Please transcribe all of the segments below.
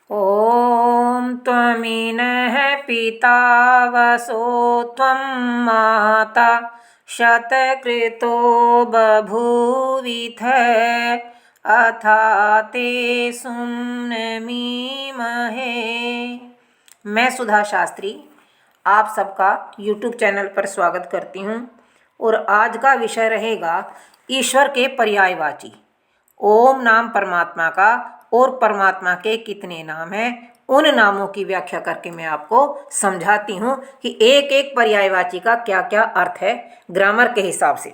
ॐ त्वमिनः पिता वसो त्वं माता शतकृतो बभूविथ अथा ते सुम्नमीमहे। मैं सुधा शास्त्री आप सबका YouTube चैनल पर स्वागत करती हूँ और आज का विषय रहेगा ईश्वर के पर्यायवाची। ओम नाम परमात्मा का और परमात्मा के कितने नाम हैं, उन नामों की व्याख्या करके मैं आपको समझाती हूँ कि एक एक पर्यायवाची का क्या क्या अर्थ है ग्रामर के हिसाब से।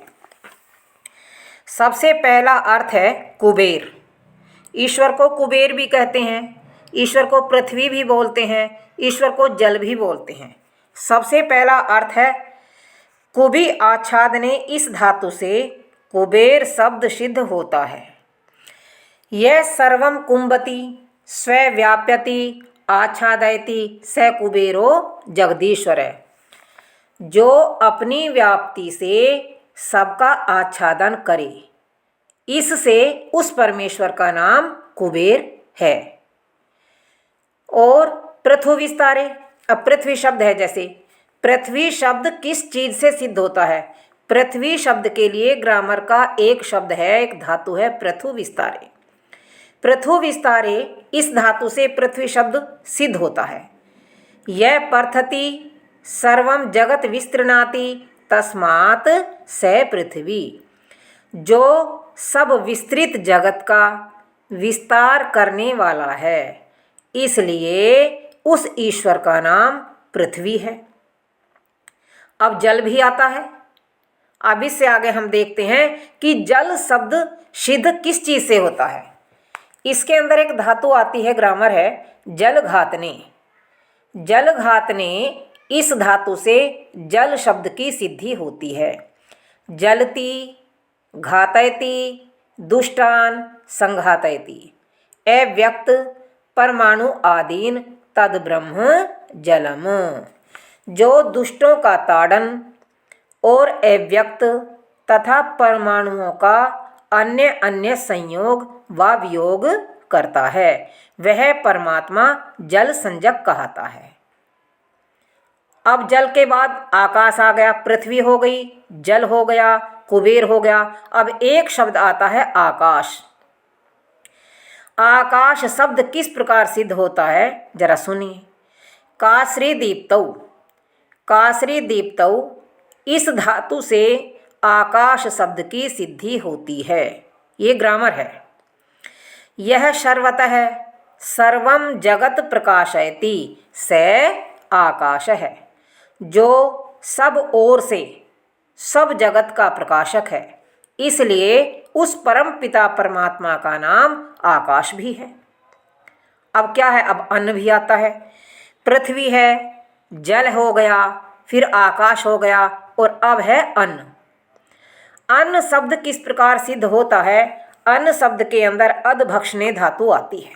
सबसे पहला अर्थ है कुबेर। ईश्वर को कुबेर भी कहते हैं, ईश्वर को पृथ्वी भी बोलते हैं, ईश्वर को जल भी बोलते हैं। सबसे पहला अर्थ है कुबी आच्छादने इस धातु से कुबेर शब्द सिद्ध होता है। यह सर्वम कुंभति स्वव्याप्यति आच्छादयति स कुबेरो जगदीश्वर है, जो अपनी व्याप्ति से सबका आच्छादन करे, इससे उस परमेश्वर का नाम कुबेर है। और पृथु विस्तारे, अब पृथ्वी शब्द है, जैसे पृथ्वी शब्द किस चीज से सिद्ध होता है? पृथ्वी शब्द के लिए ग्रामर का एक शब्द है, एक धातु है पृथु विस्तारे। पृथु विस्तारे इस धातु से पृथ्वी शब्द सिद्ध होता है। यह पर्थति सर्वम जगत विस्तृणाति तस्मात् स पृथ्वी, जो सब विस्तृत जगत का विस्तार करने वाला है, इसलिए उस ईश्वर का नाम पृथ्वी है। अब जल भी आता है। अब इससे आगे हम देखते हैं कि जल शब्द सिद्ध किस चीज से होता है। इसके अंदर एक धातु आती है, ग्रामर है जल घातने। जल घातने इस धातु से जल शब्द की सिद्धि होती है। जलति घातयति दुष्टान संघातयति अव्यक्त परमाणु आदीन तद ब्रह्म जलम, जो दुष्टों का ताड़न और अव्यक्त तथा परमाणुओं का अन्य अन्य संयोग व वियोग करता है, वह परमात्मा जल संजक कहता है। अब जल के बाद आकाश आ गया, पृथ्वी हो गई, जल हो गया, कुबेर हो गया। अब एक शब्द आता है आकाश। आकाश शब्द किस प्रकार सिद्ध होता है जरा सुनिए। काश्री दीप्तौ, काश्री दीप्तौ इस धातु से आकाश शब्द की सिद्धि होती है। ये ग्रामर है। यह सर्वतः सर्वम जगत प्रकाशयति स आकाश है, जो सब ओर से सब जगत का प्रकाशक है, इसलिए उस परम पिता परमात्मा का नाम आकाश भी है। अब क्या है? अब अन्न भी आता है। पृथ्वी है, जल हो गया, फिर आकाश हो गया और अब है अन्न। अन्न शब्द किस प्रकार सिद्ध होता है? अन्न शब्द के अंदर अधभक्षणे धातु आती है।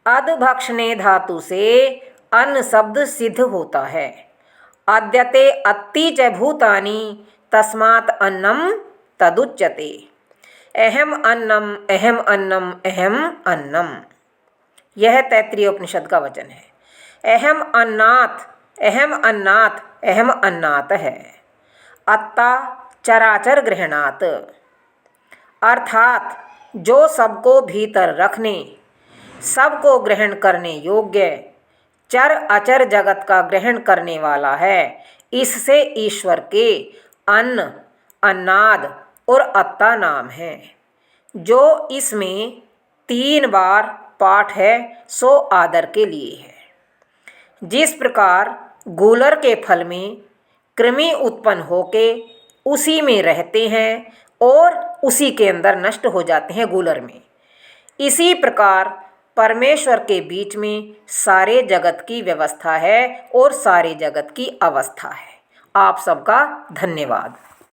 अधभक्षणे धातु से अन्न शब्द सिद्ध होता है। अद्यते अत्ति च भूतानि तस्मात् अन्नम तदुच्यते। अहम अन्नम अहम अन्नम अहम अन्नम, यह तैत्तिरीय उपनिषद का वचन है। अहम अन्नात् अहम अन्नात् अहम अन्नात् है। अत्ता चराचर गृहणात्, अर्थात जो सबको भीतर रखने, सबको ग्रहण करने योग्य, चर अचर जगत का ग्रहण करने वाला है, इससे ईश्वर के अन्न, अन्नाद और अत्ता नाम है। जो इसमें 3 बार पाठ है सो आदर के लिए है। जिस प्रकार गूलर के फल में कृमि उत्पन्न होके उसी में रहते हैं और उसी के अंदर नष्ट हो जाते हैं गूलर में, इसी प्रकार परमेश्वर के बीच में सारे जगत की व्यवस्था है और सारे जगत की अवस्था है। आप सबका धन्यवाद।